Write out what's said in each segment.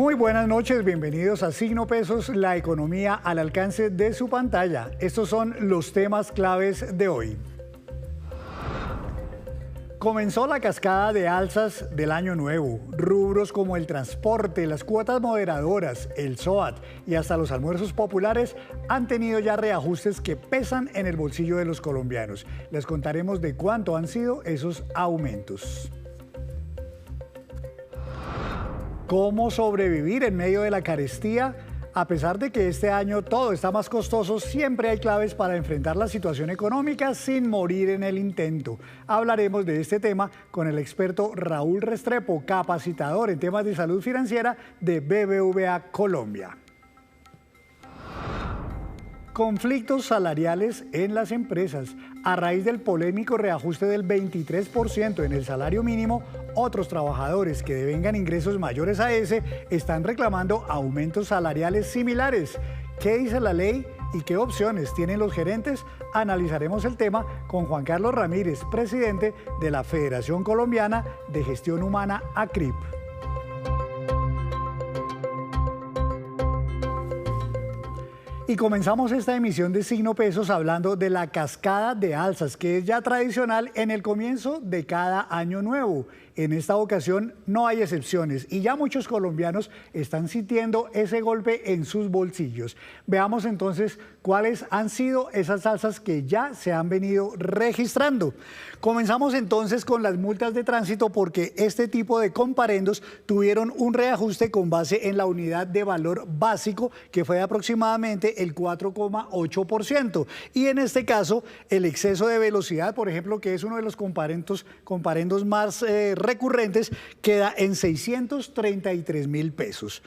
Muy buenas noches, bienvenidos a Signo Pesos, la economía al alcance de su pantalla. Estos son los temas claves de hoy. Comenzó la cascada de alzas del año nuevo. Rubros como el transporte, las cuotas moderadoras, el SOAT y hasta los almuerzos populares han tenido ya reajustes que pesan en el bolsillo de los colombianos. Les contaremos de cuánto han sido esos aumentos. ¿Cómo sobrevivir en medio de la carestía? A pesar de que este año todo está más costoso, siempre hay claves para enfrentar la situación económica sin morir en el intento. Hablaremos de este tema con el experto Raúl Restrepo, capacitador en temas de salud financiera de BBVA Colombia. Conflictos salariales en las empresas. A raíz del polémico reajuste del 23% en el salario mínimo, otros trabajadores que devengan ingresos mayores a ese están reclamando aumentos salariales similares. ¿Qué dice la ley y qué opciones tienen los gerentes? Analizaremos el tema con Juan Carlos Ramírez, presidente de la Federación Colombiana de Gestión Humana, ACRIP. Y comenzamos esta emisión de Signo Pesos hablando de la cascada de alzas, que es ya tradicional en el comienzo de cada año nuevo. En esta ocasión no hay excepciones y ya muchos colombianos están sintiendo ese golpe en sus bolsillos. Veamos entonces cuáles han sido esas alzas que ya se han venido registrando. Comenzamos entonces con las multas de tránsito porque este tipo de comparendos tuvieron un reajuste con base en la unidad de valor básico que fue de aproximadamente el 4,8%. Y en este caso el exceso de velocidad, por ejemplo, que es uno de los comparendos más recurrentes, queda en 633.000 pesos.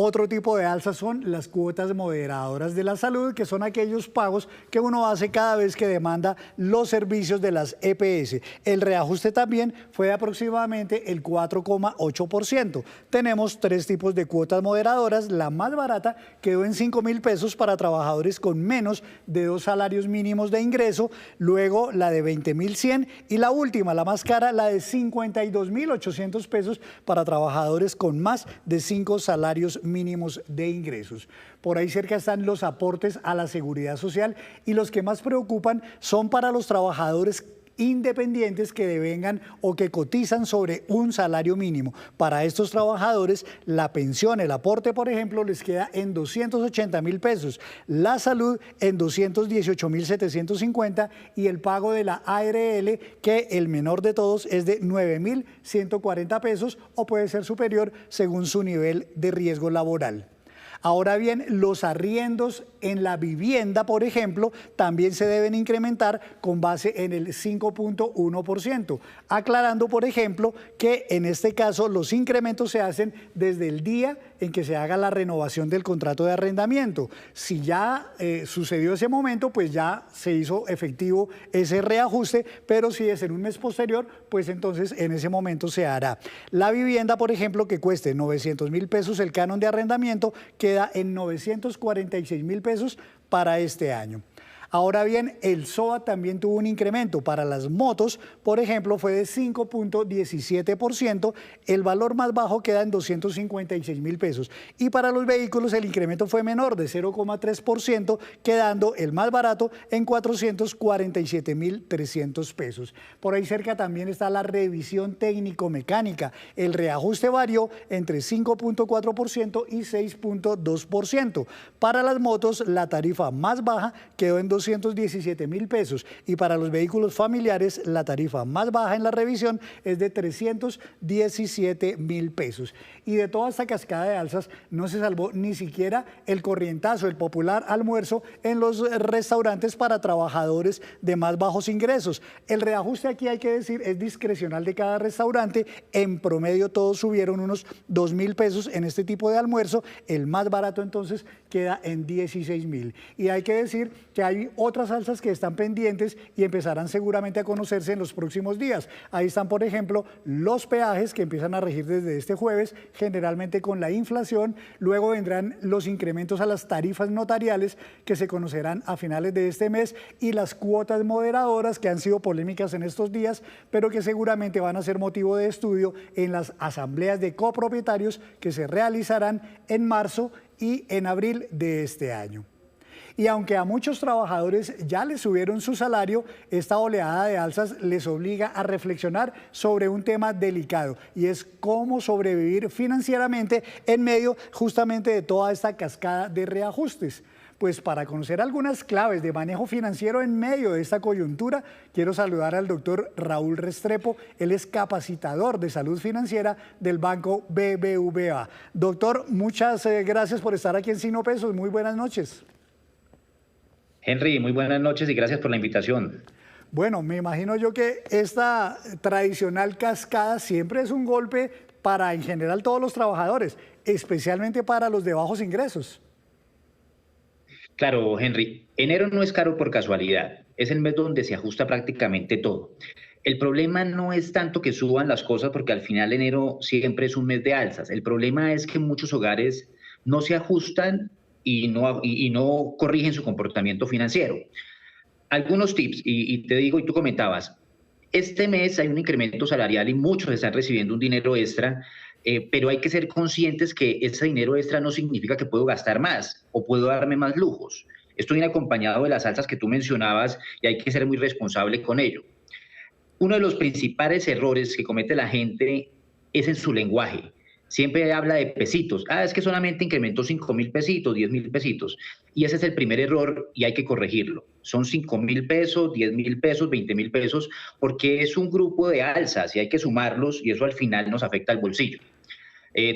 Otro tipo de alzas son las cuotas moderadoras de la salud, que son aquellos pagos que uno hace cada vez que demanda los servicios de las EPS. El reajuste también fue de aproximadamente el 4,8%. Tenemos tres tipos de cuotas moderadoras. La más barata quedó en 5.000 pesos para trabajadores con menos de 2 salarios mínimos de ingreso. Luego la de 20.100 y la última, la más cara, la de 52.800 pesos para trabajadores con más de 5 salarios mínimos de ingresos. Por ahí cerca están los aportes a la seguridad social y los que más preocupan son para los trabajadores independientes que devengan o que cotizan sobre un salario mínimo. Para estos trabajadores, la pensión, el aporte, por ejemplo, les queda en 280.000 pesos, la salud en 218.750 y el pago de la ARL, que el menor de todos es de 9.140 pesos o puede ser superior según su nivel de riesgo laboral. Ahora bien, los arriendos en la vivienda, por ejemplo, también se deben incrementar con base en el 5,1%, aclarando, por ejemplo, que en este caso los incrementos se hacen desde el día en que se haga la renovación del contrato de arrendamiento. Si ya sucedió ese momento, pues ya se hizo efectivo ese reajuste, pero si es en un mes posterior, pues entonces en ese momento se hará. La vivienda, por ejemplo, que cueste 900.000 pesos el canon de arrendamiento, queda en 946.000 pesos para este año. Ahora bien, el SOAT también tuvo un incremento. Para las motos, por ejemplo, fue de 5,17%. El valor más bajo queda en 256.000 pesos. Y para los vehículos el incremento fue menor, de 0,3%, quedando el más barato en 447.300 pesos. Por ahí cerca también está la revisión técnico-mecánica. El reajuste varió entre 5,4% y 6,2%. Para las motos, la tarifa más baja quedó en 217.000 pesos y para los vehículos familiares la tarifa más baja en la revisión es de 317.000 pesos. Y de toda esta cascada de alzas no se salvó ni siquiera el corrientazo, el popular almuerzo en los restaurantes para trabajadores de más bajos ingresos. El reajuste aquí, hay que decir, es discrecional de cada restaurante. En promedio todos subieron unos 2.000 pesos en este tipo de almuerzo. El más barato entonces queda en 16.000. Y hay que decir que hay hay otras alzas que están pendientes y empezarán seguramente a conocerse en los próximos días. Ahí están, por ejemplo, los peajes que empiezan a regir desde este jueves, generalmente con la inflación. Luego vendrán los incrementos a las tarifas notariales que se conocerán a finales de este mes y las cuotas moderadoras que han sido polémicas en estos días, pero que seguramente van a ser motivo de estudio en las asambleas de copropietarios que se realizarán en marzo y en abril de este año. Y aunque a muchos trabajadores ya les subieron su salario, esta oleada de alzas les obliga a reflexionar sobre un tema delicado, y es cómo sobrevivir financieramente en medio justamente de toda esta cascada de reajustes. Pues para conocer algunas claves de manejo financiero en medio de esta coyuntura, quiero saludar al doctor Raúl Restrepo. Él es capacitador de salud financiera del Banco BBVA. Doctor, muchas gracias por estar aquí en Signo Pesos. Muy buenas noches. Henry, muy buenas noches y gracias por la invitación. Bueno, me imagino yo que esta tradicional cascada siempre es un golpe para, en general, todos los trabajadores, especialmente para los de bajos ingresos. Claro, Henry, enero no es caro por casualidad, es el mes donde se ajusta prácticamente todo. El problema no es tanto que suban las cosas, porque al final enero siempre es un mes de alzas. El problema es que muchos hogares no se ajustan y no corrigen su comportamiento financiero. Algunos tips, y te digo, y tú comentabas, este mes hay un incremento salarial y muchos están recibiendo un dinero extra, pero hay que ser conscientes que ese dinero extra no significa que puedo gastar más o puedo darme más lujos. Esto viene acompañado de las alzas que tú mencionabas y hay que ser muy responsable con ello. Uno de los principales errores que comete la gente es en su lenguaje. Siempre habla de pesitos. Es que solamente incrementó 5.000 pesitos, 10.000 pesitos. Y ese es el primer error y hay que corregirlo. Son 5.000 pesos, 10.000 pesos, 20.000 pesos, porque es un grupo de alzas y hay que sumarlos y eso al final nos afecta al bolsillo.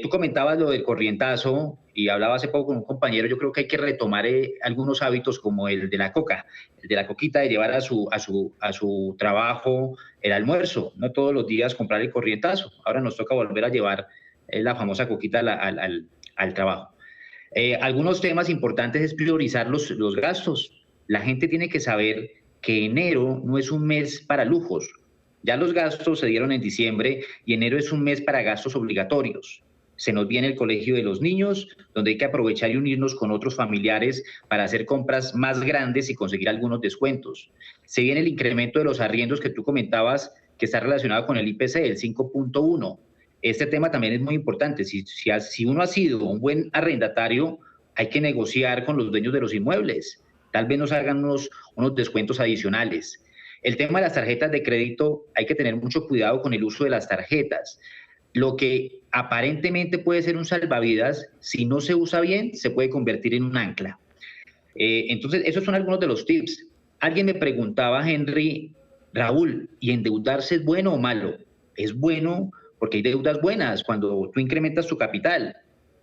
Tú comentabas lo del corrientazo y hablaba hace poco con un compañero. Yo creo que hay que retomar algunos hábitos como el de la coca, el de la coquita, de llevar a su trabajo el almuerzo. No todos los días comprar el corrientazo. Ahora nos toca volver a llevar la famosa coquita al trabajo. Algunos temas importantes es priorizar los gastos. La gente tiene que saber que enero no es un mes para lujos. Ya los gastos se dieron en diciembre y enero es un mes para gastos obligatorios. Se nos viene el colegio de los niños, donde hay que aprovechar y unirnos con otros familiares para hacer compras más grandes y conseguir algunos descuentos. Se viene el incremento de los arriendos que tú comentabas, que está relacionado con el IPC, el 5.1. Este tema también es muy importante. Si uno ha sido un buen arrendatario, hay que negociar con los dueños de los inmuebles. Tal vez nos hagan unos descuentos adicionales. El tema de las tarjetas de crédito, hay que tener mucho cuidado con el uso de las tarjetas. Lo que aparentemente puede ser un salvavidas, si no se usa bien, se puede convertir en un ancla. Entonces, esos son algunos de los tips. Alguien me preguntaba, Henry, Raúl, ¿y endeudarse es bueno o malo? Es bueno porque hay deudas buenas cuando tú incrementas tu capital.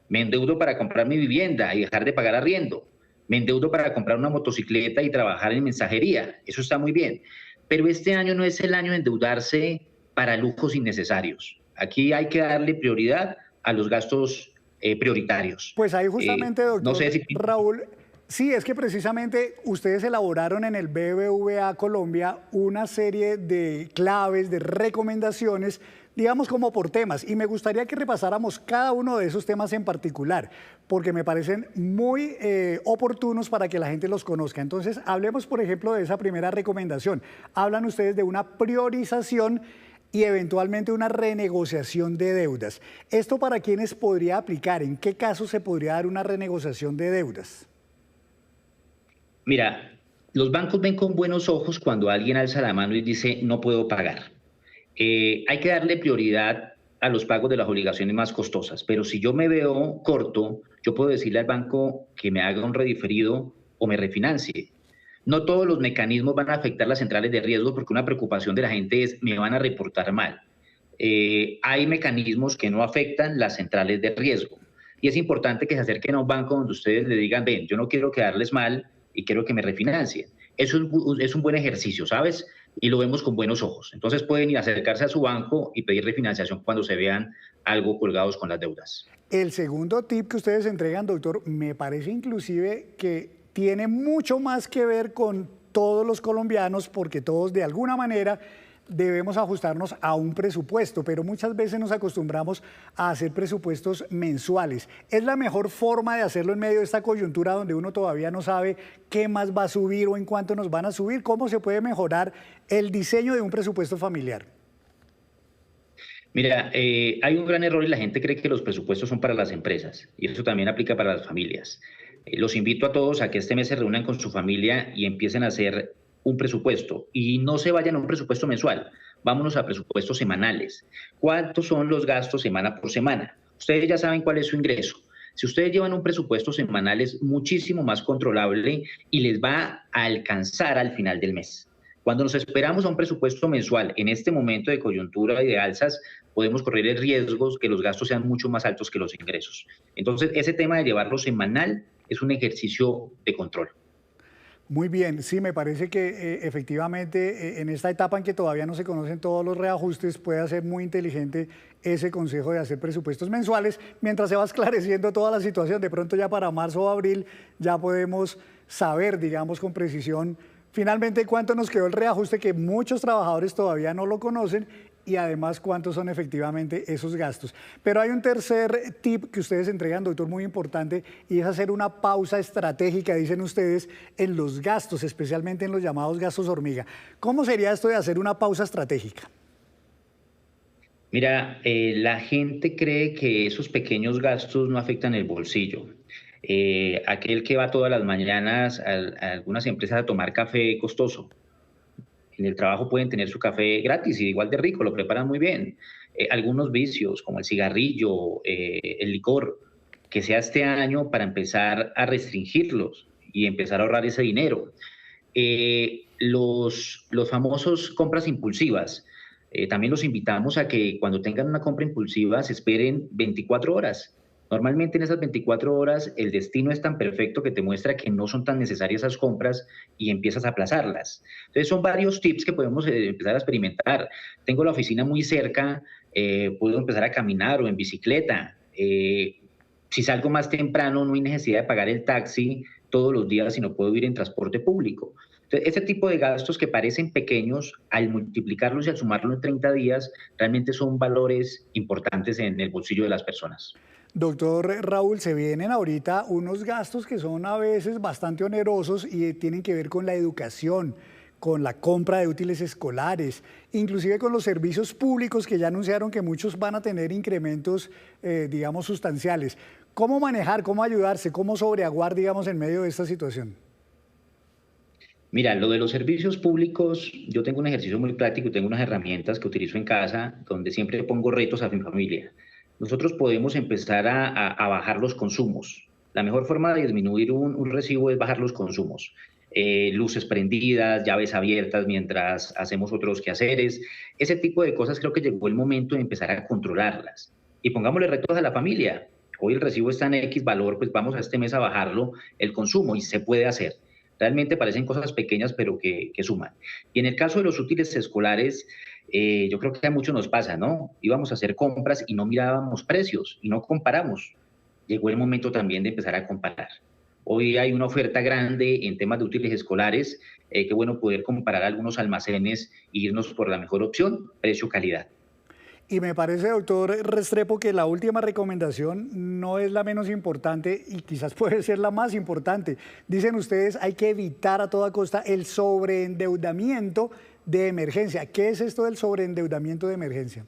Me endeudo para comprar mi vivienda y dejar de pagar arriendo. Me endeudo para comprar una motocicleta y trabajar en mensajería. Eso está muy bien. Pero este año no es el año de endeudarse para lujos innecesarios. Aquí hay que darle prioridad a los gastos prioritarios. Pues ahí justamente, doctor no sé si... Raúl, sí, es que precisamente ustedes elaboraron en el BBVA Colombia una serie de claves, de recomendaciones, digamos como por temas, y me gustaría que repasáramos cada uno de esos temas en particular, porque me parecen muy oportunos para que la gente los conozca. Entonces, hablemos, por ejemplo, de esa primera recomendación. Hablan ustedes de una priorización y eventualmente una renegociación de deudas. ¿Esto para quiénes podría aplicar? ¿En qué casos se podría dar una renegociación de deudas? Mira, los bancos ven con buenos ojos cuando alguien alza la mano y dice no puedo pagar. Hay que darle prioridad a los pagos de las obligaciones más costosas, pero si yo me veo corto, yo puedo decirle al banco que me haga un rediferido o me refinancie. No todos los mecanismos van a afectar las centrales de riesgo, porque una preocupación de la gente es me van a reportar mal. Hay mecanismos que no afectan las centrales de riesgo y es importante que se acerquen a un banco donde ustedes le digan, ven, yo no quiero quedarles mal y quiero que me refinancien. Eso es un buen ejercicio, ¿sabes? Y lo vemos con buenos ojos. Entonces pueden ir a acercarse a su banco y pedir refinanciación cuando se vean algo colgados con las deudas. El segundo tip que ustedes entregan, doctor, me parece inclusive que tiene mucho más que ver con todos los colombianos, porque todos de alguna manera debemos ajustarnos a un presupuesto, pero muchas veces nos acostumbramos a hacer presupuestos mensuales. ¿Es la mejor forma de hacerlo en medio de esta coyuntura donde uno todavía no sabe qué más va a subir o en cuánto nos van a subir? ¿Cómo se puede mejorar el diseño de un presupuesto familiar? Mira, hay un gran error y la gente cree que los presupuestos son para las empresas y eso también aplica para las familias. Los invito a todos a que este mes se reúnan con su familia y empiecen a hacer un presupuesto y no se vayan a un presupuesto mensual, vámonos a presupuestos semanales. ¿Cuántos son los gastos semana por semana? Ustedes ya saben cuál es su ingreso. Si ustedes llevan un presupuesto semanal es muchísimo más controlable y les va a alcanzar al final del mes. Cuando nos esperamos a un presupuesto mensual en este momento de coyuntura y de alzas, podemos correr el riesgo que los gastos sean mucho más altos que los ingresos. Entonces, ese tema de llevarlo semanal es un ejercicio de control. Muy bien, sí, me parece que efectivamente en esta etapa en que todavía no se conocen todos los reajustes puede ser muy inteligente ese consejo de hacer presupuestos mensuales mientras se va esclareciendo toda la situación. De pronto ya para marzo o abril ya podemos saber, digamos, con precisión finalmente cuánto nos quedó el reajuste, que muchos trabajadores todavía no lo conocen, y además cuántos son efectivamente esos gastos. Pero hay un tercer tip que ustedes entregan, doctor, muy importante, y es hacer una pausa estratégica, dicen ustedes, en los gastos, especialmente en los llamados gastos hormiga. ¿Cómo sería esto de hacer una pausa estratégica? Mira, la gente cree que esos pequeños gastos no afectan el bolsillo. Aquel que va todas las mañanas a algunas empresas a tomar café costoso, en el trabajo pueden tener su café gratis y igual de rico, lo preparan muy bien. Algunos vicios como el cigarrillo, el licor, que sea este año para empezar a restringirlos y empezar a ahorrar ese dinero. Los famosos compras impulsivas, también los invitamos a que cuando tengan una compra impulsiva se esperen 24 horas. Normalmente en esas 24 horas el destino es tan perfecto que te muestra que no son tan necesarias esas compras y empiezas a aplazarlas. Entonces son varios tips que podemos empezar a experimentar. Tengo la oficina muy cerca, puedo empezar a caminar o en bicicleta. Si salgo más temprano no hay necesidad de pagar el taxi todos los días, sino puedo ir en transporte público. Entonces, este tipo de gastos que parecen pequeños, al multiplicarlos y al sumarlos en 30 días, realmente son valores importantes en el bolsillo de las personas. Doctor Raúl, se vienen ahorita unos gastos que son a veces bastante onerosos y tienen que ver con la educación, con la compra de útiles escolares, inclusive con los servicios públicos que ya anunciaron que muchos van a tener incrementos, digamos, sustanciales. ¿Cómo manejar, cómo ayudarse, cómo sobreaguar, digamos, en medio de esta situación? Mira, lo de los servicios públicos, yo tengo un ejercicio muy práctico y tengo unas herramientas que utilizo en casa donde siempre pongo retos a mi familia. Nosotros podemos empezar a bajar los consumos. La mejor forma de disminuir un recibo es bajar los consumos. Luces prendidas, llaves abiertas mientras hacemos otros quehaceres. Ese tipo de cosas creo que llegó el momento de empezar a controlarlas. Y pongámosle retos a la familia. Hoy el recibo está en X valor, pues vamos a este mes a bajarlo el consumo y se puede hacer. Realmente parecen cosas pequeñas, pero que suman. Y en el caso de los útiles escolares, yo creo que a muchos nos pasa, ¿no? Íbamos a hacer compras y no mirábamos precios y no comparamos. Llegó el momento también de empezar a comparar. Hoy hay una oferta grande en temas de útiles escolares. Qué bueno poder comparar algunos almacenes e irnos por la mejor opción, precio-calidad. Y me parece, doctor Restrepo, que la última recomendación no es la menos importante y quizás puede ser la más importante. Dicen ustedes, hay que evitar a toda costa el sobreendeudamiento de emergencia. ¿Qué es esto del sobreendeudamiento de emergencia?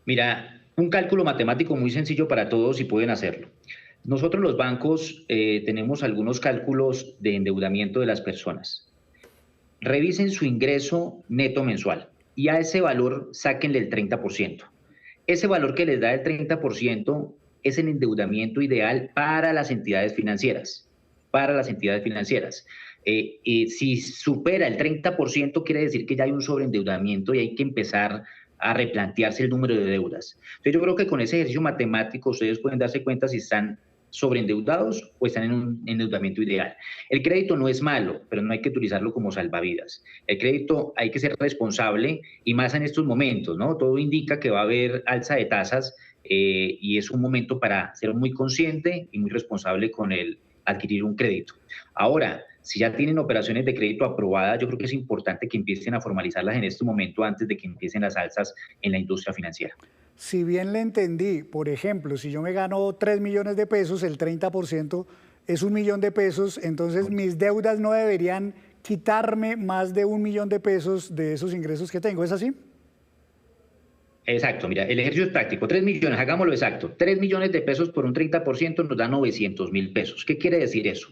Mira, un cálculo matemático muy sencillo para todos y pueden hacerlo. Nosotros los bancos tenemos algunos cálculos de endeudamiento de las personas. Revisen su ingreso neto mensual y a ese valor sáquenle el 30%. Ese valor que les da el 30% es el endeudamiento ideal para las entidades financieras. Para las entidades financieras. Y si supera el 30%, quiere decir que ya hay un sobreendeudamiento y hay que empezar a replantearse el número de deudas. Entonces yo creo que con ese ejercicio matemático ustedes pueden darse cuenta si están sobreendeudados o están en un endeudamiento ideal. El crédito no es malo, pero no hay que utilizarlo como salvavidas. El crédito hay que ser responsable y más en estos momentos, ¿no? Todo indica que va a haber alza de tasas y es un momento para ser muy consciente y muy responsable con el adquirir un crédito. Ahora, si ya tienen operaciones de crédito aprobadas, yo creo que es importante que empiecen a formalizarlas en este momento antes de que empiecen las alzas en la industria financiera. Si bien le entendí, por ejemplo, si yo me gano 3 millones de pesos, el 30% es 1 millón de pesos, entonces mis deudas no deberían quitarme más de 1 millón de pesos de esos ingresos que tengo. ¿Es así? Exacto, mira, el ejercicio es práctico. 3 millones, hagámoslo exacto. 3 millones de pesos por un 30% nos da 900.000 pesos. ¿Qué quiere decir eso?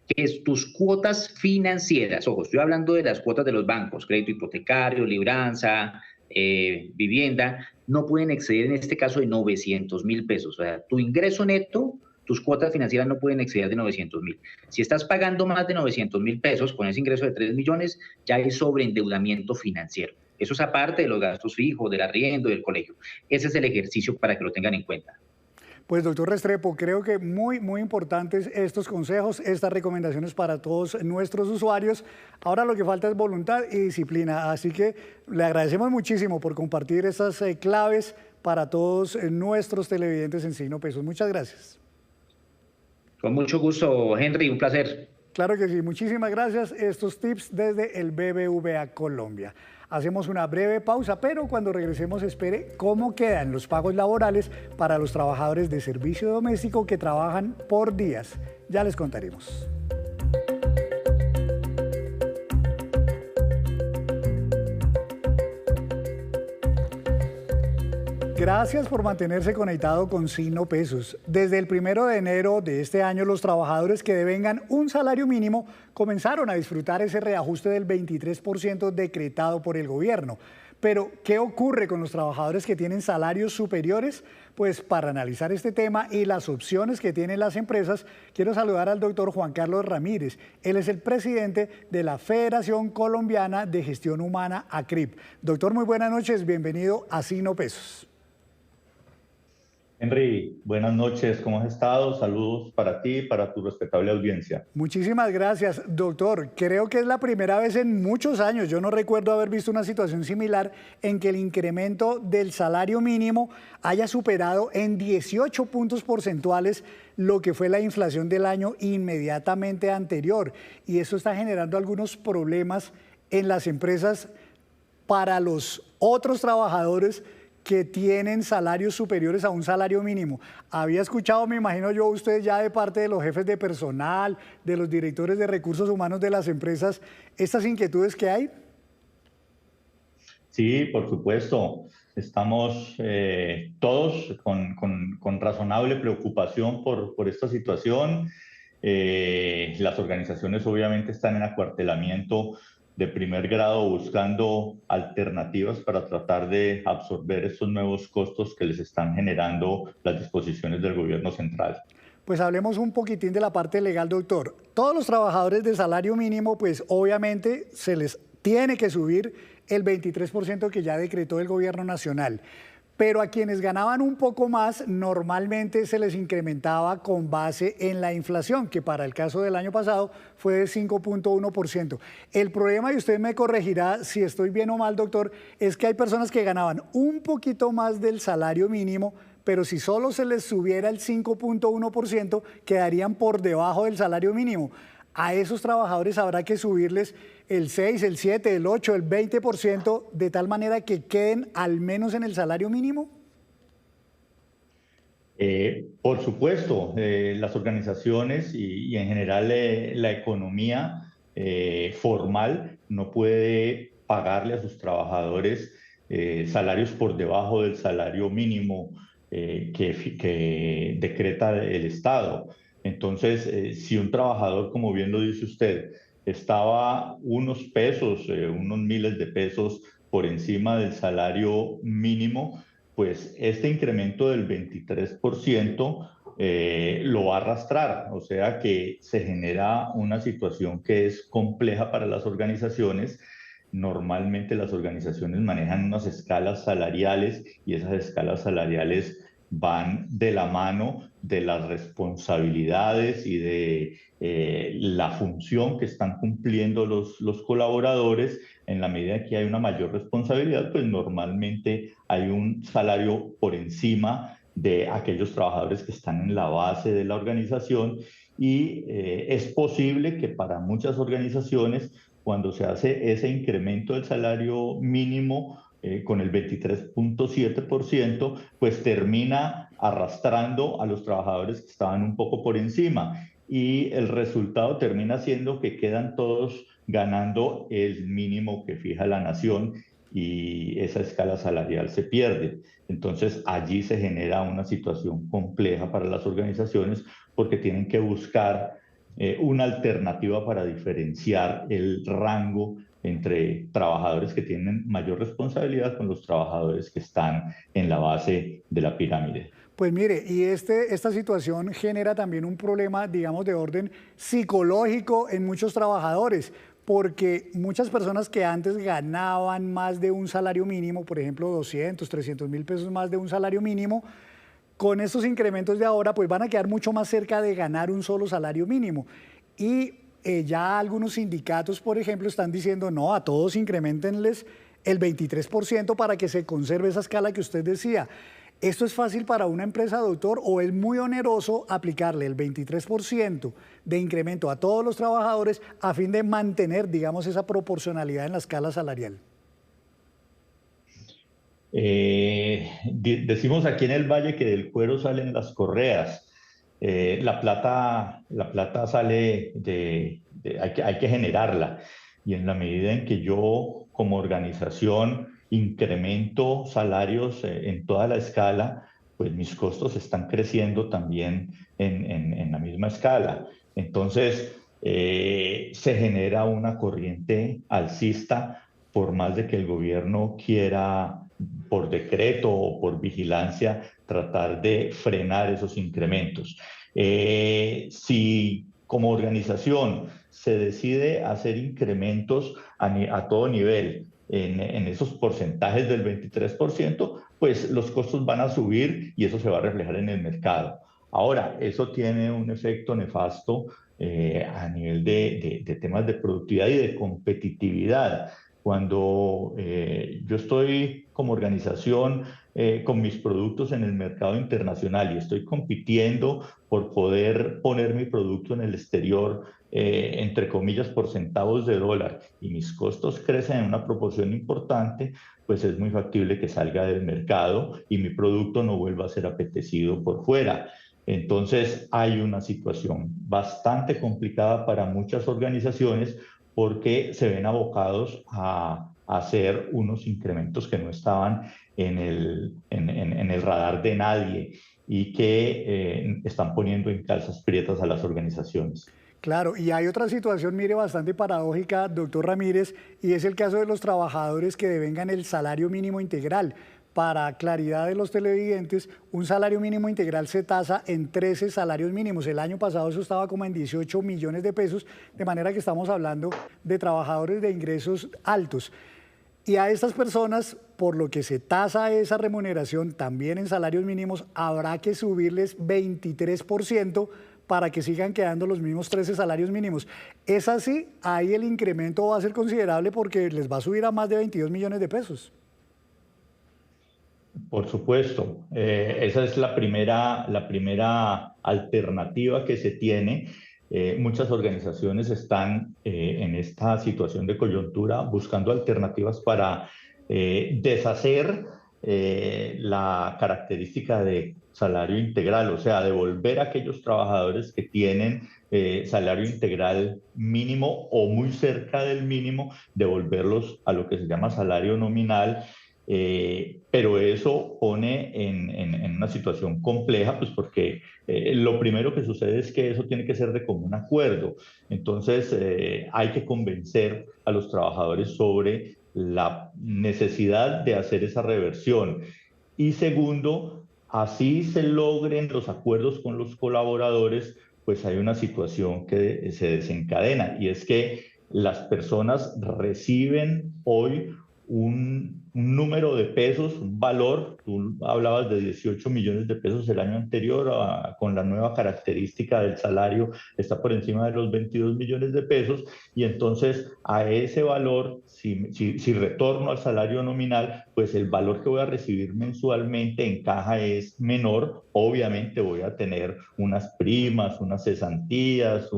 Que es tus cuotas financieras, ojo, estoy hablando de las cuotas de los bancos, crédito hipotecario, libranza, vivienda, no pueden exceder en este caso de 900.000 pesos. O sea, tu ingreso neto, tus cuotas financieras no pueden exceder de 900.000. Si estás pagando más de 900.000 pesos con ese ingreso de 3 millones, ya hay sobreendeudamiento financiero. Eso es aparte de los gastos fijos, del arriendo, del colegio. Ese es el ejercicio para que lo tengan en cuenta. Pues doctor Restrepo, creo que muy importantes estos consejos, estas recomendaciones para todos nuestros usuarios. Ahora lo que falta es voluntad y disciplina, así que le agradecemos muchísimo por compartir estas claves para todos nuestros televidentes en Signo Pesos. Muchas gracias. Con mucho gusto, Henry, un placer. Claro que sí, muchísimas gracias. Estos tips desde el BBVA Colombia. Hacemos una breve pausa, pero cuando regresemos espere cómo quedan los pagos laborales para los trabajadores de servicio doméstico que trabajan por días. Ya les contaremos. Gracias por mantenerse conectado con Signo Pesos. Desde el 1 de enero de este año, los trabajadores que devengan un salario mínimo comenzaron a disfrutar ese reajuste del 23% decretado por el gobierno. Pero, ¿qué ocurre con los trabajadores que tienen salarios superiores? Pues para analizar este tema y las opciones que tienen las empresas, quiero saludar al doctor Juan Carlos Ramírez. Él es el presidente de la Federación Colombiana de Gestión Humana, ACRIP. Doctor, muy buenas noches, bienvenido a Signo Pesos. Henry, buenas noches, ¿cómo has estado? Saludos para ti y para tu respetable audiencia. Muchísimas gracias, doctor. Creo que es la primera vez en muchos años, yo no recuerdo haber visto una situación similar en que el incremento del salario mínimo haya superado en 18 puntos porcentuales lo que fue la inflación del año inmediatamente anterior. Y eso está generando algunos problemas en las empresas para los otros trabajadores que tienen salarios superiores a un salario mínimo. Había escuchado, me imagino yo, ustedes ya de parte de los jefes de personal, de los directores de recursos humanos de las empresas, estas inquietudes que hay. Sí, por supuesto. Estamos todos con razonable preocupación por esta situación. Las organizaciones obviamente están en acuartelamiento de primer grado buscando alternativas para tratar de absorber estos nuevos costos que les están generando las disposiciones del gobierno central. Pues hablemos un poquitín de la parte legal, doctor. Todos los trabajadores de salario mínimo, pues obviamente se les tiene que subir el 23% que ya decretó el gobierno nacional. Pero a quienes ganaban un poco más, normalmente se les incrementaba con base en la inflación, que para el caso del año pasado fue de 5.1%. El problema, y usted me corregirá si estoy bien o mal, doctor, es que hay personas que ganaban un poquito más del salario mínimo, pero si solo se les subiera el 5.1%, quedarían por debajo del salario mínimo. A esos trabajadores habrá que subirles el 6, el 7, el 8, el 20%, de tal manera que queden al menos en el salario mínimo. Por supuesto, las organizaciones y en general la economía formal no puede pagarle a sus trabajadores salarios por debajo del salario mínimo que decreta el Estado. Entonces, si un trabajador, como bien lo dice usted, estaba unos pesos, unos miles de pesos por encima del salario mínimo, pues este incremento del 23% lo va a arrastrar. O sea que se genera una situación que es compleja para las organizaciones. Normalmente las organizaciones manejan unas escalas salariales y esas escalas salariales van de la mano de las responsabilidades y de la función que están cumpliendo los colaboradores. En la medida que hay una mayor responsabilidad, pues normalmente hay un salario por encima de aquellos trabajadores que están en la base de la organización y es posible que para muchas organizaciones, cuando se hace ese incremento del salario mínimo con el 23.7%, pues termina arrastrando a los trabajadores que estaban un poco por encima y el resultado termina siendo que quedan todos ganando el mínimo que fija la nación y esa escala salarial se pierde. Entonces allí se genera una situación compleja para las organizaciones porque tienen que buscar una alternativa para diferenciar el rango entre trabajadores que tienen mayor responsabilidad con los trabajadores que están en la base de la pirámide. Pues mire, y esta situación genera también un problema, digamos, de orden psicológico en muchos trabajadores, porque muchas personas que antes ganaban más de un salario mínimo, por ejemplo, 200, 300 mil pesos más de un salario mínimo, con estos incrementos de ahora, pues van a quedar mucho más cerca de ganar un solo salario mínimo. Y ya algunos sindicatos, por ejemplo, están diciendo, no, a todos incrementenles el 23% para que se conserve esa escala que usted decía. ¿Esto es fácil para una empresa, doctor, o es muy oneroso aplicarle el 23% de incremento a todos los trabajadores a fin de mantener, digamos, esa proporcionalidad en la escala salarial? Decimos aquí en el Valle que del cuero salen las correas. La plata sale hay que generarla. Y en la medida en que yo como organización incremento salarios en toda la escala, pues mis costos están creciendo también en la misma escala. Entonces, se genera una corriente alcista por más de que el gobierno quiera por decreto o por vigilancia tratar de frenar esos incrementos. Si como organización se decide hacer incrementos a todo nivel en esos porcentajes del 23%, pues los costos van a subir y eso se va a reflejar en el mercado. Ahora, eso tiene un efecto nefasto a nivel de temas de productividad y de competitividad. Cuando yo estoy como organización con mis productos en el mercado internacional y estoy compitiendo por poder poner mi producto en el exterior, entre comillas, por centavos de dólar, y mis costos crecen en una proporción importante, pues es muy factible que salga del mercado y mi producto no vuelva a ser apetecido por fuera. Entonces hay una situación bastante complicada para muchas organizaciones porque se ven abocados a hacer unos incrementos que no estaban en el radar de nadie y que están poniendo en calzas prietas a las organizaciones. Claro, y hay otra situación, mire, bastante paradójica, doctor Ramírez, y es el caso de los trabajadores que devengan el salario mínimo integral. Para claridad de los televidentes, un salario mínimo integral se tasa en 13 salarios mínimos. El año pasado eso estaba como en 18 millones de pesos, de manera que estamos hablando de trabajadores de ingresos altos. Y a estas personas, por lo que se tasa esa remuneración también en salarios mínimos, habrá que subirles 23% para que sigan quedando los mismos 13 salarios mínimos. Es así, ahí el incremento va a ser considerable porque les va a subir a más de 22 millones de pesos. Por supuesto, esa es la primera alternativa que se tiene. Muchas organizaciones están en esta situación de coyuntura buscando alternativas para deshacer la característica de salario integral, o sea, devolver a aquellos trabajadores que tienen salario integral mínimo o muy cerca del mínimo, devolverlos a lo que se llama salario nominal. Pero eso pone en una situación compleja, pues porque lo primero que sucede es que eso tiene que ser de común acuerdo. Entonces, hay que convencer a los trabajadores sobre la necesidad de hacer esa reversión. Y segundo, así se logren los acuerdos con los colaboradores, pues hay una situación que se desencadena y es que las personas reciben hoy número de pesos, un valor, tú hablabas de 18 millones de pesos el año anterior, con la nueva característica del salario está por encima de los 22 millones de pesos, y entonces a ese valor, si retorno al salario nominal, pues el valor que voy a recibir mensualmente en caja es menor. Obviamente voy a tener unas primas, unas cesantías,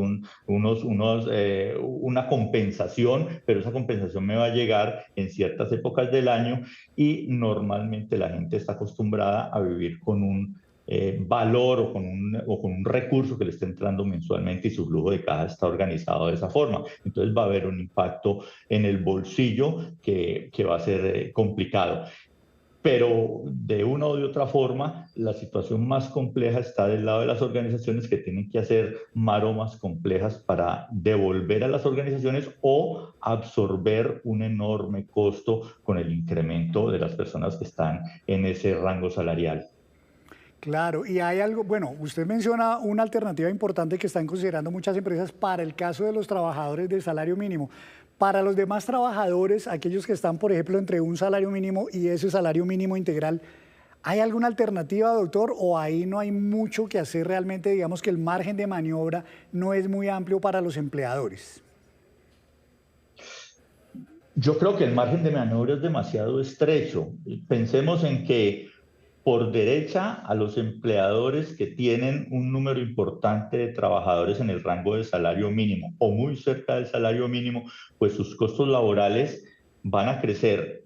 una compensación, pero esa compensación me va a llegar en ciertas épocas del año, y normalmente la gente está acostumbrada a vivir con un valor o con un recurso que le está entrando mensualmente, y su flujo de caja está organizado de esa forma. Entonces va a haber un impacto en el bolsillo que va a ser complicado. Pero de una o de otra forma, la situación más compleja está del lado de las organizaciones, que tienen que hacer maromas complejas para devolver a las organizaciones o absorber un enorme costo con el incremento de las personas que están en ese rango salarial. Claro, y hay algo, bueno, usted menciona una alternativa importante que están considerando muchas empresas para el caso de los trabajadores del salario mínimo. Para los demás trabajadores, aquellos que están, por ejemplo, entre un salario mínimo y ese salario mínimo integral, ¿hay alguna alternativa, doctor, o ahí no hay mucho que hacer realmente? Digamos que el margen de maniobra no es muy amplio para los empleadores. Yo creo que el margen de maniobra es demasiado estrecho. Pensemos en que por derecha, a los empleadores que tienen un número importante de trabajadores en el rango de salario mínimo o muy cerca del salario mínimo, pues sus costos laborales van a crecer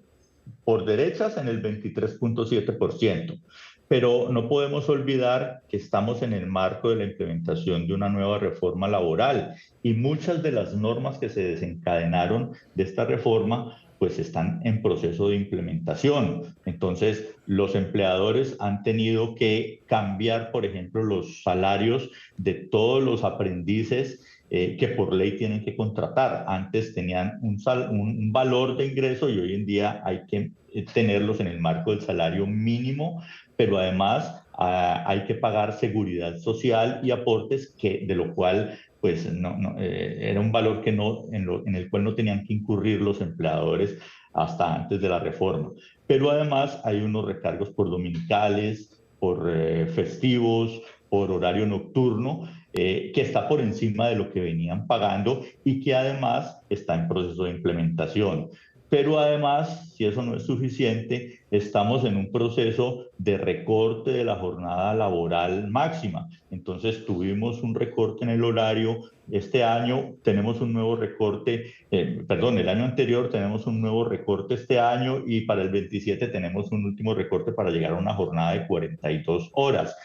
por derechas en el 23.7%. Pero no podemos olvidar que estamos en el marco de la implementación de una nueva reforma laboral, y muchas de las normas que se desencadenaron de esta reforma pues están en proceso de implementación. Entonces, los empleadores han tenido que cambiar, por ejemplo, los salarios de todos los aprendices que por ley tienen que contratar. Antes tenían un valor de ingreso, y hoy en día hay que tenerlos en el marco del salario mínimo, pero además hay que pagar seguridad social y aportes, de lo cual pues era un valor que en el cual no tenían que incurrir los empleadores hasta antes de la reforma. Pero además hay unos recargos por dominicales, por festivos, por horario nocturno, que está por encima de lo que venían pagando, y que además está en proceso de implementación. Pero además, si eso no es suficiente, estamos en un proceso de recorte de la jornada laboral máxima. Entonces tuvimos un recorte en el horario. Este año tenemos un nuevo recorte, el año anterior tenemos un nuevo recorte este año, y para el 27 tenemos un último recorte para llegar a una jornada de 42 horas.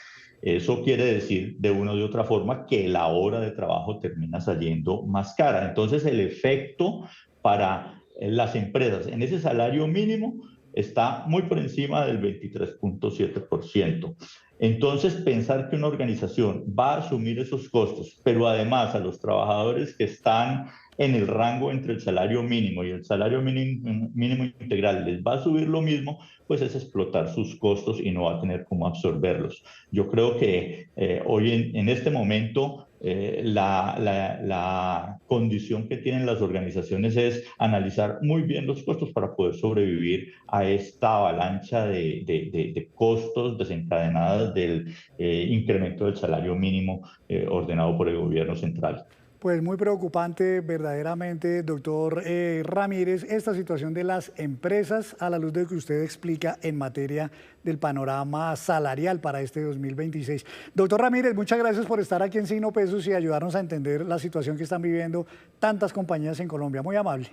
Eso quiere decir, de una u otra forma, que la hora de trabajo termina saliendo más cara. Entonces el efecto para las empresas en ese salario mínimo está muy por encima del 23.7%. Entonces, pensar que una organización va a asumir esos costos, pero además a los trabajadores que están en el rango entre el salario mínimo y el salario mínimo integral les va a subir lo mismo, pues es explotar sus costos y no va a tener cómo absorberlos. Yo creo que hoy en este momento la condición que tienen las organizaciones es analizar muy bien los costos para poder sobrevivir a esta avalancha de costos desencadenadas del incremento del salario mínimo ordenado por el gobierno central. Pues muy preocupante verdaderamente, doctor Ramírez, esta situación de las empresas a la luz de lo que usted explica en materia del panorama salarial para este 2026. Doctor Ramírez, muchas gracias por estar aquí en Signo Pesos y ayudarnos a entender la situación que están viviendo tantas compañías en Colombia. Muy amable.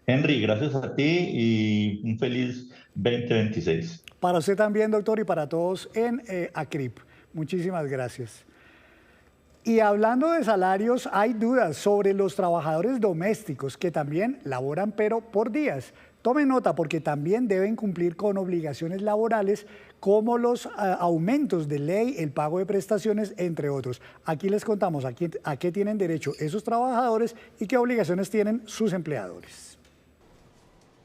Henry, gracias a ti y un feliz 2026. Para usted también, doctor, y para todos en ACRIP. Muchísimas gracias. Y hablando de salarios, hay dudas sobre los trabajadores domésticos que también laboran, pero por días. Tomen nota, porque también deben cumplir con obligaciones laborales como los aumentos de ley, el pago de prestaciones, entre otros. Aquí les contamos a qué tienen derecho esos trabajadores y qué obligaciones tienen sus empleadores.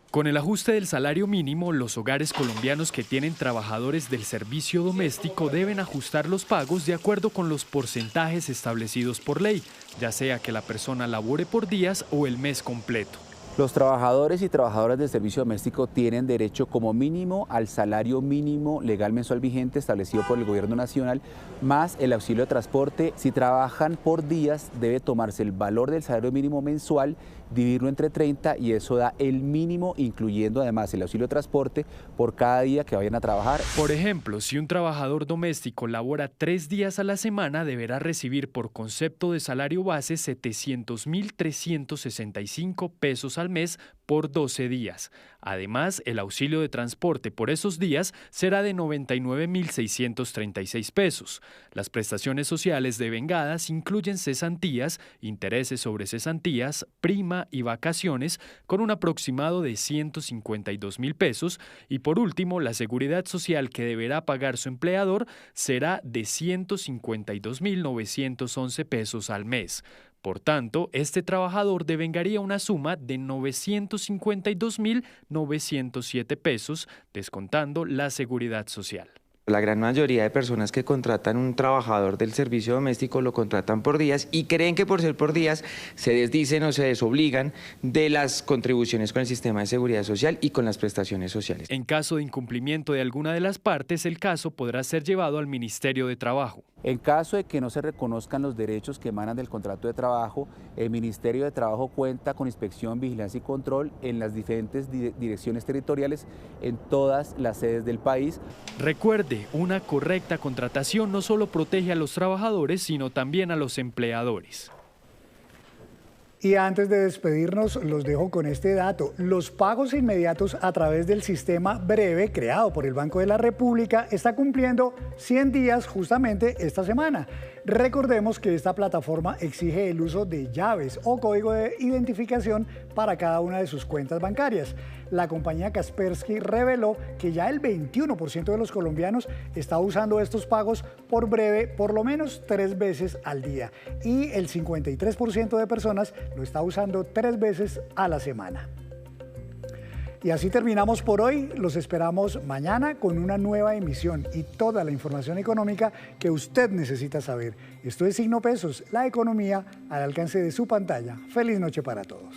Con el ajuste del salario mínimo, los hogares colombianos que tienen trabajadores del servicio doméstico deben ajustar los pagos de acuerdo con los porcentajes establecidos por ley, ya sea que la persona labore por días o el mes completo. Los trabajadores y trabajadoras del servicio doméstico tienen derecho como mínimo al salario mínimo legal mensual vigente establecido por el Gobierno Nacional, más el auxilio de transporte. Si trabajan por días, debe tomarse el valor del salario mínimo mensual, dividirlo entre 30 y eso da el mínimo, incluyendo además el auxilio de transporte por cada día que vayan a trabajar. Por ejemplo, si un trabajador doméstico labora 3 días a la semana, deberá recibir por concepto de salario base 700.365 pesos al mes por 12 días. Además, el auxilio de transporte por esos días será de 99.636 pesos. Las prestaciones sociales devengadas incluyen cesantías, intereses sobre cesantías, prima y vacaciones con un aproximado de 152.000 pesos y por último, la seguridad social que deberá pagar su empleador será de 152.911 pesos al mes. Por tanto, este trabajador devengaría una suma de 952.907 pesos, descontando la seguridad social. La gran mayoría de personas que contratan un trabajador del servicio doméstico lo contratan por días y creen que por ser por días se desdicen o se desobligan de las contribuciones con el sistema de seguridad social y con las prestaciones sociales. En caso de incumplimiento de alguna de las partes, el caso podrá ser llevado al Ministerio de Trabajo. En caso de que no se reconozcan los derechos que emanan del contrato de trabajo, el Ministerio de Trabajo cuenta con inspección, vigilancia y control en las diferentes direcciones territoriales en todas las sedes del país. Recuerde, una correcta contratación no solo protege a los trabajadores, sino también a los empleadores. Y antes de despedirnos, los dejo con este dato. Los pagos inmediatos a través del sistema Breve, creado por el Banco de la República, está cumpliendo 100 días justamente esta semana. Recordemos que esta plataforma exige el uso de llaves o código de identificación para cada una de sus cuentas bancarias. La compañía Kaspersky reveló que ya el 21% de los colombianos está usando estos pagos por Breve por lo menos 3 veces al día y el 53% de personas lo está usando 3 veces a la semana. Y así terminamos por hoy. Los esperamos mañana con una nueva emisión y toda la información económica que usted necesita saber. Esto es Signo Pesos, la economía al alcance de su pantalla. Feliz noche para todos.